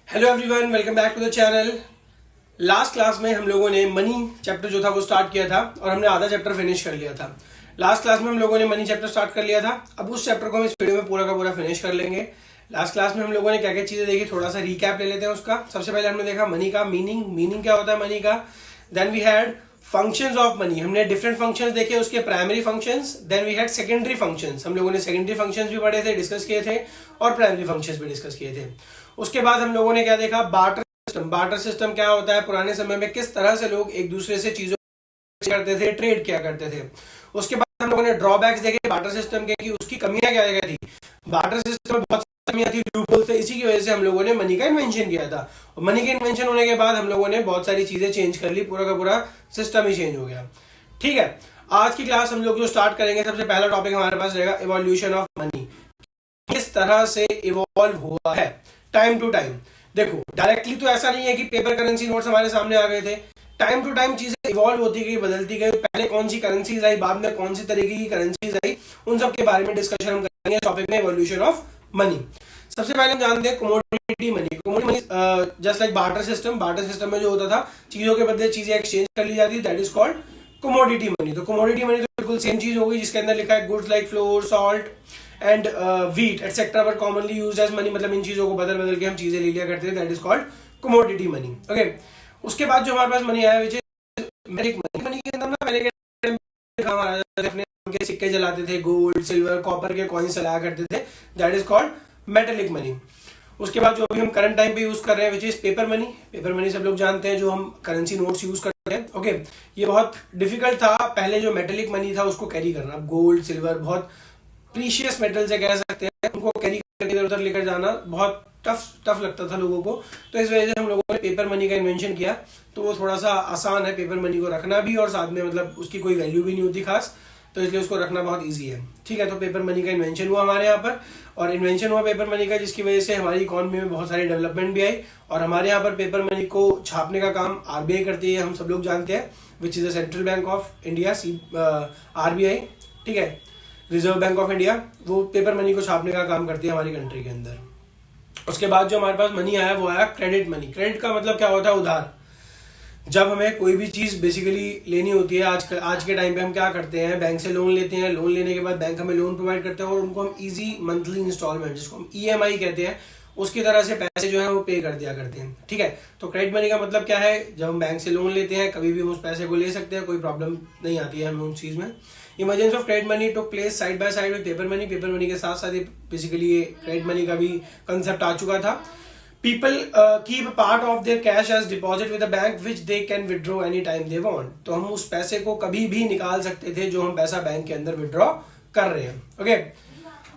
Hello everyone, welcome back to the channel. Last class में हम लोगों ने मनी चैप्टर जो था वो स्टार्ट किया था और हमने आधा चैप्टर फिनिश कर लिया था। लास्ट क्लास में हम लोगों ने मनी चैप्टर स्टार्ट कर लिया था। अब उस चैप्टर को हम इस वीडियो में पूरा का पूरा फिनिश कर लेंगे। लास्ट क्लास में हम लोगों ने क्या क्या चीजें देखी, थोड़ा सा रिकैप ले लेते हैं उसका। सबसे पहले हमने देखा मनी का मीनिंग क्या होता है मनी का। Then we had functions of money, हमने डिफरेंट फंक्शंस देखे, उसके primary functions. Then we had secondary functions, हम लोगों ने सेकेंडरी फंक्शंस भी पढ़े थे, डिस्कस किए थे, और प्राइमरी फंक्शंस भी डिस्कस किए थे। उसके बाद हम लोगों ने क्या देखा, बार्टर सिस्टम क्या होता है, पुराने समय में किस तरह से लोग एक दूसरे से चीजों करते थे, ट्रेड किया करते थे। उसके बाद हम लोगों ने ड्रॉबैक्स देखे बार्टर सिस्टम के कि उसकी कमियां क्या क्या थी। बार्टर सिस्टम में बहुत सारी कमियां थी, लूपहोल्स थे, इसी की वजह से हम लोगों ने मनी का इन्वेंशन किया था। और मनी के इन्वेंशन होने के बाद हम लोगों ने बहुत सारी चीजें चेंज कर ली, पूरा का पूरा सिस्टम ही चेंज हो गया। ठीक है, आज की क्लास हम लोग जो स्टार्ट करेंगे, सबसे पहला टॉपिक हमारे पास रहेगा इवोल्यूशन ऑफ मनी। किस तरह से इवॉल्व हुआ है टाइम टू टाइम। देखो, डायरेक्टली तो ऐसा नहीं है कि पेपर करेंसी नोट्स हमारे सामने आ गए थे। टाइम टू टाइम चीजें इवॉल्व होती गई, बदलती गई। पहले कौन सी करेंसीज आई, बाद में कौन सी तरीके की करेंसीज आई, उन सब के बारे में डिस्कशन हम करेंगे टॉपिक में, इवोल्यूशन ऑफ मनी। सबसे पहले हम जानते हैं commodity money. Commodity money just like barter system. Barter system में जो होता था, चीजों के बदले चीजें एक्सचेंज कर ली जाती, that is called commodity money. तो कमोडिटी मनी तो बिल्कुल सेम चीज होगी, जिसके अंदर लिखा है goods like flour, salt and wheat etcetera were commonly used as money. मतलब इन चीजों को बदल बदल के हम चीजें ले लिया करते थे, that is called commodity money. Okay, उसके बाद जो हमारे पास मनी आया which is metallic money. Money के अंदर ना पहले के टाइम पे हमारे अपने के सिक्के जलाते थे, गोल्ड सिल्वर कॉपर के कॉइन्स जलाया करते थे, that is called metallic money. उसके बाद जो अभी हम करंट टाइम पे यूज कर रहे हैं which is paper money. Paper money सब लोग जानते हैं, जो हम करेंसी नोट्स यूज करते हैं। ओके, ये बहुत डिफिकल्ट था पहले जो मेटेलिक मनी था उसको कैरी करना। अब गोल्ड सिल्वर बहुत प्रीशियस मेटल से कह सकते हैं, उनको कैरी करके इधर उधर लेकर जाना बहुत टफ लगता था लोगों को। तो इस वजह से हम लोगों ने पेपर मनी का इन्वेंशन किया। तो वो थोड़ा सा आसान है पेपर मनी को रखना भी, और साथ में मतलब उसकी कोई वैल्यू भी नहीं होती खास, तो इसलिए उसको रखना बहुत ईजी है। ठीक है, तो पेपर मनी का इन्वेंशन हुआ हमारे यहाँ पर, और इन्वेंशन हुआ पेपर मनी का, जिसकी वजह से हमारी इकोनॉमी में बहुत सारी डेवलपमेंट भी आई। और हमारे यहाँ पर पेपर मनी को छापने का काम आरबीआई करती है, हम सब लोग जानते हैं, which is the central bank of India, RBI. ठीक है, रिजर्व बैंक ऑफ इंडिया, वो पेपर मनी को छापने का काम करती है हमारी कंट्री के अंदर। उसके बाद जो हमारे पास मनी आया वो आया क्रेडिट मनी। क्रेडिट का मतलब क्या होता है, उधार। जब हमें कोई भी चीज बेसिकली लेनी होती है, आज के टाइम पे हम क्या करते हैं, बैंक से लोन लेते हैं। लोन लेने के बाद बैंक हमें लोन प्रोवाइड करते हैं और उनको हम इजी मंथली इंस्टॉलमेंट, जिसको हम ईएमआई कहते हैं, उसकी तरह से पैसे जो है वो पे कर दिया करते हैं। ठीक है, तो क्रेडिट मनी का मतलब क्या है, जब हम बैंक से लोन लेते हैं कभी भी हम उस पैसे को ले सकते हैं, कोई प्रॉब्लम नहीं आती है हमें उस चीज में। Emergence of credit money took place side by side with paper money. Paper money के साथ साथ ये बेसिकली ये क्रेडिट मनी का भी कंसेप्ट आ चुका था। People keep a part of their cash as deposit with a bank which they can withdraw any time they want। तो हम उस पैसे को कभी भी निकाल सकते थे जो हम पैसा बैंक के अंदर विड्रॉ कर रहे हैं। ओके,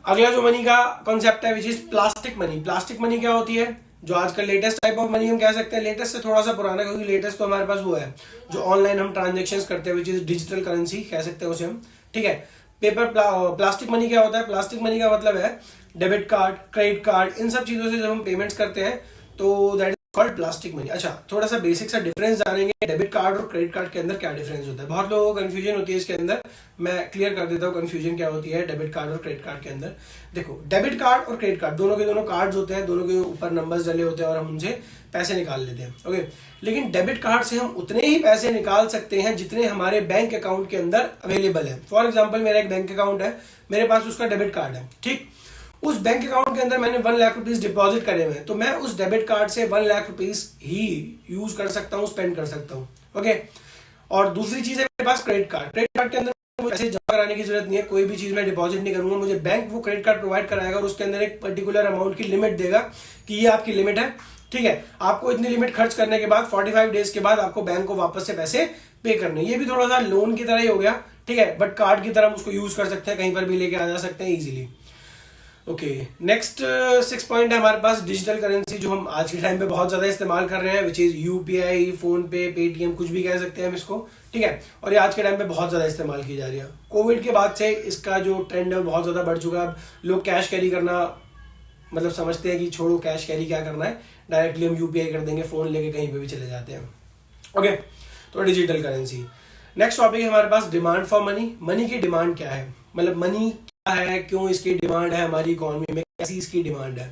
अगला जो मनी का कॉन्सेप्ट है which is plastic money. Plastic money क्या होती है, जो आजकल लेटेस्ट टाइप ऑफ मनी हम कह सकते हैं। लेटेस्ट से थोड़ा सा पुराना, क्योंकि लेटेस्ट तो हमारे पास वो है जो ऑनलाइन हम ट्रांजेक्शन करते हैं, विच इज डिजिटल करेंसी कह सकते हैं उसे हम। ठीक है, प्लास्टिक मनी क्या होता है, प्लास्टिक मनी का मतलब है डेबिट कार्ड, क्रेडिट कार्ड, इन सब चीजों से जब हम पेमेंट्स करते हैं तो that is called plastic money. अच्छा, थोड़ा सा बेसिक सा डिफरेंस जानेंगे, डेबिट कार्ड और क्रेडिट कार्ड के अंदर क्या डिफरेंस होता है। बहुत लोगों को कंफ्यूजन होती है इसके अंदर, मैं क्लियर कर देता हूँ कंफ्यूजन क्या होती है डेबिट कार्ड और क्रेडिट कार्ड के अंदर। देखो, डेबिट कार्ड और क्रेडिट कार्ड दोनों के दोनों कार्ड्स होते हैं, दोनों के ऊपर नंबर्स डले होते हैं और हम उनसे पैसे निकाल लेते हैं। ओके, लेकिन डेबिट कार्ड से हम उतने ही पैसे निकाल सकते हैं जितने हमारे बैंक अकाउंट के अंदर अवेलेबल है। फॉर एग्जाम्पल, मेरा एक बैंक अकाउंट है, मेरे पास उसका डेबिट कार्ड है। ठीक, उस बैंक अकाउंट के अंदर मैंने 1 लाख रुपीज डिपॉजिट करे हुए हैं, तो मैं उस डेबिट कार्ड से 1 लाख रुपीज ही यूज कर सकता हूँ, स्पेंड कर सकता हूँ। ओके, और दूसरी चीज है मेरे पास क्रेडिट कार्ड। क्रेडिट कार्ड के अंदर मुझे पैसे जमा कराने की जरूरत नहीं है, कोई भी चीज मैं डिपॉजिट नहीं करूंगा, मुझे बैंक वो क्रेडिट कार्ड प्रोवाइड कराएगा और उसके अंदर एक पर्टिकुलर अमाउंट की लिमिट देगा कि ये आपकी लिमिट है। ठीक है, आपको इतनी लिमिट खर्च करने के बाद 45 डेज के बाद आपको बैंक को वापस से पैसे पे करने। ये भी थोड़ा सा लोन की तरह ही हो गया। ठीक है, बट कार्ड की तरह हम उसको यूज कर सकते हैं, कहीं पर भी लेके आ जा सकते हैं इजीली। ओके, नेक्स्ट 6 पॉइंट है हमारे पास डिजिटल करेंसी, जो हम आज के टाइम पे बहुत ज्यादा इस्तेमाल कर रहे हैं, विच इज यूपीआई, फोन पे, पेटीएम, कुछ भी कह सकते हैं हम इसको। ठीक है, और ये आज के टाइम पे बहुत ज्यादा इस्तेमाल की जा रही है। कोविड के बाद से इसका जो ट्रेंड है बहुत ज्यादा बढ़ चुका है। अब लोग कैश कैरी करना मतलब समझते हैं कि छोड़ो कैश कैरी क्या करना है, डायरेक्टली हम यूपीआई कर देंगे, फोन लेके कहीं पे भी चले जाते हैं। ओके, तो डिजिटल करेंसी। नेक्स्ट टॉपिक है हमारे पास डिमांड फॉर मनी। मनी की डिमांड क्या है, मतलब मनी है, क्यों इसकी डिमांड है हमारी इकोनॉमी में, कैसी इसकी डिमांड है।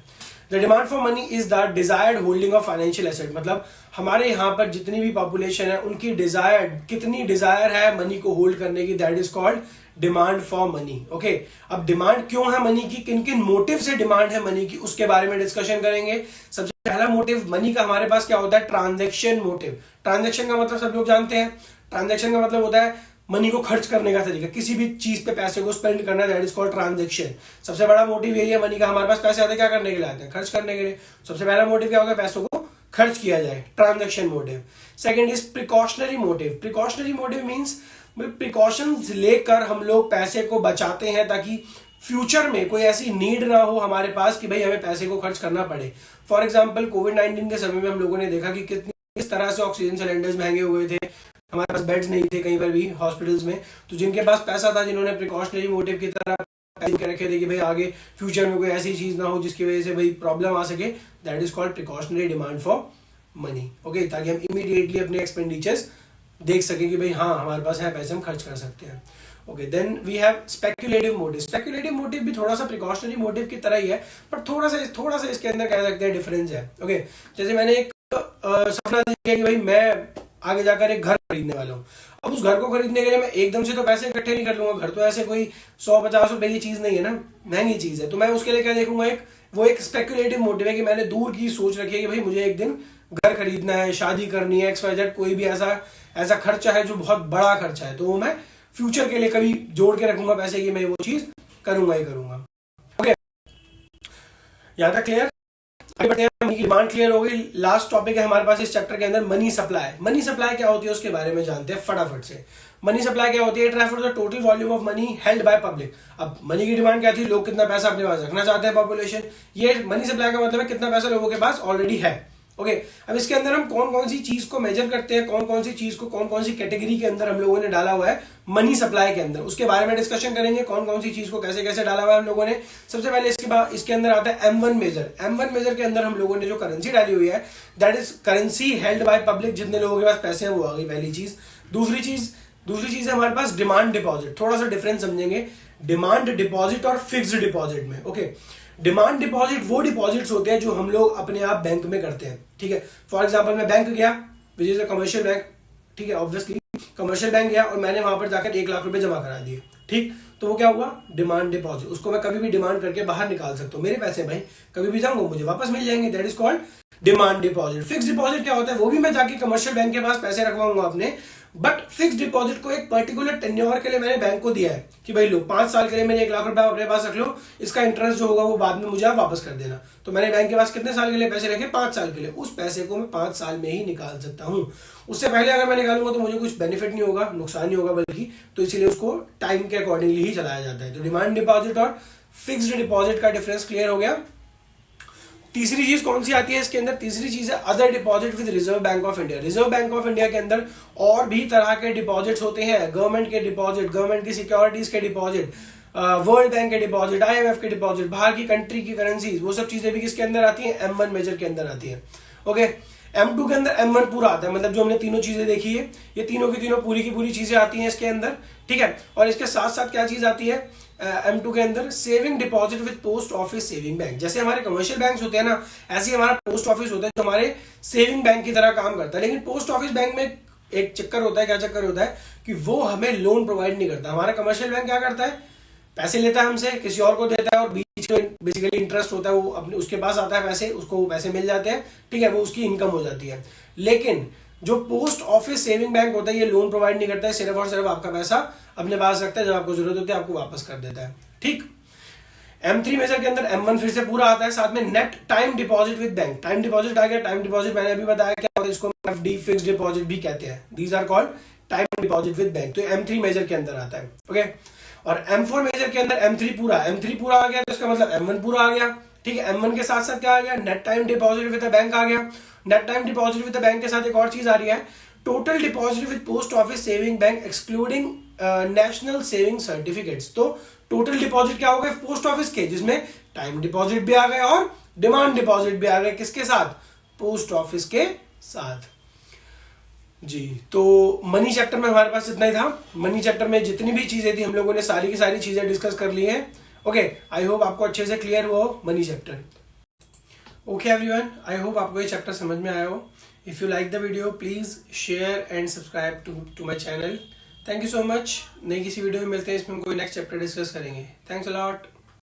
The demand for money is the desired holding of financial asset, मतलब हमारे यहाँ पर जितनी भी पॉपुलेशन है उनकी डिजायर्ड, कितनी डिजायर है मनी को होल्ड करने की, that is called demand for money. Okay, अब डिमांड क्यों है मनी की, किन किन मोटिव से डिमांड है मनी की, उसके बारे में डिस्कशन करेंगे। सबसे पहला मोटिव मनी का हमारे पास क्या होता है, ट्रांजैक्शन मोटिव। ट्रांजैक्शन का मतलब सब लोग जानते हैं, ट्रांजैक्शन का मतलब होता है मनी को खर्च करने का तरीका, किसी भी चीज पे पैसे को स्पेंड करना, दैट इज कॉल्ड ट्रांजैक्शन। सबसे बड़ा मोटिव यही है मनी का, हमारे पास पैसे आते हैं क्या करने के लिए आते हैं, खर्च करने के लिए। सबसे पहला मोटिव क्या होगा, पैसों को खर्च किया जाए, transaction motive. Second is precautionary motive. Precautionary motive means precautions लेकर हम लोग पैसे को बचाते हैं ताकि फ्यूचर में कोई ऐसी नीड ना हो हमारे पास कि भाई हमें पैसे को खर्च करना पड़े। फॉर एग्जाम्पल कोविड-19 के समय में हम लोगों ने देखा कि किस तरह से ऑक्सीजन सिलेंडर्स महंगे हुए थे, हमारे पास बेड्स नहीं थे कहीं पर भी हॉस्पिटल्स में, तो जिनके पास पैसा था, जिन्होंने प्रिकॉशनरी मोटिव की तरह पैसे रखे थे कि भाई आगे फ्यूचर में कोई ऐसी चीज ना हो जिसकी वजह से भाई प्रॉब्लम आ सके, that is called precautionary demand for money. Okay, ताकि हम इमीडिएटली अपने एक्सपेंडिचर्स देख सके कि भाई हाँ हमारे पास है पैसे, हम खर्च कर सकते हैं। Okay, then we have speculative motive. Speculative motive भी थोड़ा सा प्रिकॉशनरी मोटिव की तरह ही है, पर थोड़ा सा इसके अंदर कह सकते हैं डिफरेंस है। ओके, जैसे मैंने एक सपना देखा कि भाई मैं आगे जाकर एक घर खरीदने वाला हूँ। अब उस घर को खरीदने के लिए मैं एकदम से तो पैसे इकट्ठे नहीं कर लूंगा, घर तो ऐसे कोई 100-50 रुपए की चीज नहीं है ना, महंगी चीज है। तो मैं उसके लिए क्या देखूंगा, वो एक स्पेक्युलेटिव मोटिव है कि मैंने दूर की सोच रखी है कि भाई मुझे एक दिन घर खरीदना है, शादी करनी है, XYZ, कोई भी ऐसा खर्चा है जो बहुत बड़ा खर्चा है, तो वो मैं फ्यूचर के लिए कभी जोड़ के रखूंगा पैसे की मैं वो चीज करूंगा ही करूंगा। ओके, यहां तक क्लियर? आगे बढ़ते हैं, मनी की डिमांड क्लियर हो गई। लास्ट टॉपिक है हमारे पास इस चैप्टर के अंदर मनी सप्लाई। मनी सप्लाई क्या होती है उसके बारे में जानते हैं फटाफट से। मनी सप्लाई क्या होती है, it refers to the total volume of money held by public. अब मनी की डिमांड क्या थी, लोग कितना पैसा अपने पास रखना चाहते हैं, पॉपुलेशन। ये मनी सप्लाई का मतलब है कितना पैसा लोगों के पास ऑलरेडी है। ओके, अब इसके अंदर हम कौन कौन सी चीज को मेजर करते हैं, कौन कौन सी चीज को कौन कौन सी कैटेगरी के अंदर हम लोगों ने डाला हुआ है मनी सप्लाई के अंदर, उसके बारे में डिस्कशन करेंगे। कौन कौन सी चीज को कैसे कैसे डाला हुआ है हम लोगों ने। सबसे पहले इसके अंदर आता है M1 मेजर। M1 मेजर के अंदर हम लोगों ने जो करेंसी डाली हुई है, that is currency held by public. जितने लोगों के पास पैसे हैं वो आ गई पहली चीज। दूसरी चीज है हमारे पास डिमांड डिपॉजिट। थोड़ा सा डिफरेंस समझेंगे डिमांड डिपॉजिट और फिक्स्ड डिपॉजिट में। ओके, डिमांड डिपॉजिट वो डिपॉजिट्स होते हैं जो हम लोग अपने आप बैंक में करते हैं, ठीक है। फॉर एग्जांपल मैं बैंक गया, which is a commercial bank, ठीक है, ऑब्वियसली कमर्शियल बैंक गया और मैंने वहां पर जाकर 1 लाख रुपए जमा करा दिए, ठीक। तो वो क्या हुआ, डिमांड डिपॉजिट। उसको मैं कभी भी डिमांड करके बाहर निकाल सकता हूँ, मेरे पैसे भाई कभी भी जाऊंगा मुझे वापस मिल जाएंगे, that is called demand deposit. Fix deposit क्या होता है, वो भी मैं जाके कमर्शियल बैंक के पास पैसे रखवाऊंगा अपने, बट फिक्स डिपॉजिट को एक पर्टिकुलर टेन्योर के लिए मैंने बैंक को दिया है कि भाई लो 5 साल के लिए मैंने 1 लाख रुपए अपने पास रख लो, इसका इंटरेस्ट जो होगा वो बाद में मुझे आप वापस कर देना। तो मैंने बैंक के पास कितने साल के लिए पैसे रखे, 5 साल के लिए। उस पैसे को मैं 5 साल में ही निकाल सकता हूँ। उससे पहले अगर मैं निकालूंगा तो मुझे कुछ बेनिफिट नहीं होगा, नुकसान नहीं होगा बल्कि, तो इसीलिए उसको टाइम के अकॉर्डिंगली ही चलाया जाता है। तो डिमांड डिपॉजिट और फिक्स्ड डिपॉजिट का डिफरेंस क्लियर हो गया। तीसरी चीज कौन सी आती है इसके अंदर, तीसरी चीज है other deposit with reserve bank of India. Reserve bank of India के अंदर और भी तरह के डिपॉजिट्स होते हैं, गवर्नमेंट के डिपॉजिट, गवर्नमेंट की सिक्योरिटीज के डिपॉजिट, वर्ल्ड बैंक के डिपॉजिट, IMF के डिपॉजिट, बाहर की कंट्री की करेंसीज, वो सब चीजें भी किसके अंदर आती है, M1 मेजर के अंदर आती है। ओके, M2 के अंदर M1 पूरा आता है, मतलब जो हमने तीनों चीजें देखी है ये तीनों की तीनों पूरी की पूरी चीजें आती हैं इसके अंदर, ठीक है। और इसके साथ साथ क्या चीज आती है M2 के अंदर, saving deposit with post office saving bank. जैसे हमारे कमर्शियल बैंक्स होते हैं ना, ऐसे ही हमारा पोस्ट ऑफिस होता है जो हमारे सेविंग बैंक की तरह काम करता है। लेकिन पोस्ट ऑफिस बैंक में एक चक्कर होता है, क्या चक्कर होता है कि वो हमें लोन प्रोवाइड नहीं करता। हमारा कमर्शियल बैंक क्या करता है, पैसे लेता है हमसे, किसी और को देता है और बीच में बेसिकली इंटरेस्ट होता है, वो अपने उसके पास आता है पैसे, उसको वो पैसे मिल जाते हैं, ठीक है, वो उसकी इनकम हो जाती है। लेकिन जो पोस्ट ऑफिस सेविंग बैंक होता है ये लोन प्रोवाइड नहीं करता है, सिर्फ और सिर्फ आपका पैसा अपने पास रखता है, जब आपको जरूरत होती है आपको वापस कर देता है, ठीक। M3 मेजर के अंदर M1 फिर से पूरा आता है, साथ में net time deposit with bank. Time deposit आ गया, टाइम डिपॉजिट मैंने अभी बताया क्या होता है, इसको FD फिक्स्ड डिपॉजिट भी कहते हैं, these are called time deposit with bank. तो M3 मेजर के अंदर आता है, ओके। और M4 मेजर के अंदर M3 पूरा आ गया, तो इसका मतलब M1 पूरा आ गया, ठीक है। M1 के साथ साथ क्या आ गया, net time deposit with bank आ गया। Net time deposit with bank के साथ एक और चीज आ रही है, total deposit with post office saving bank excluding national saving certificates. तो टोटल डिपॉजिट क्या हो गए पोस्ट ऑफिस के, जिसमें टाइम डिपॉजिट भी आ गए और डिमांड डिपॉजिट भी आ गए, किसके साथ, पोस्ट ऑफिस के साथ जी। तो मनी चैप्टर में हमारे पास इतना ही था। मनी चैप्टर में जितनी भी चीजें थी हम लोगों ने सारी की सारी चीजें डिस्कस कर ली हैं। ओके, आई होप आपको अच्छे से क्लियर हुआ हो money chapter. Okay everyone, I hope आपको ये चैप्टर समझ में आया हो। If you like the video please share and subscribe to my channel. Thank you so much. नई किसी वीडियो में मिलते हैं, इसमें हम कोई नेक्स्ट चैप्टर डिस्कस करेंगे। Thanks a lot.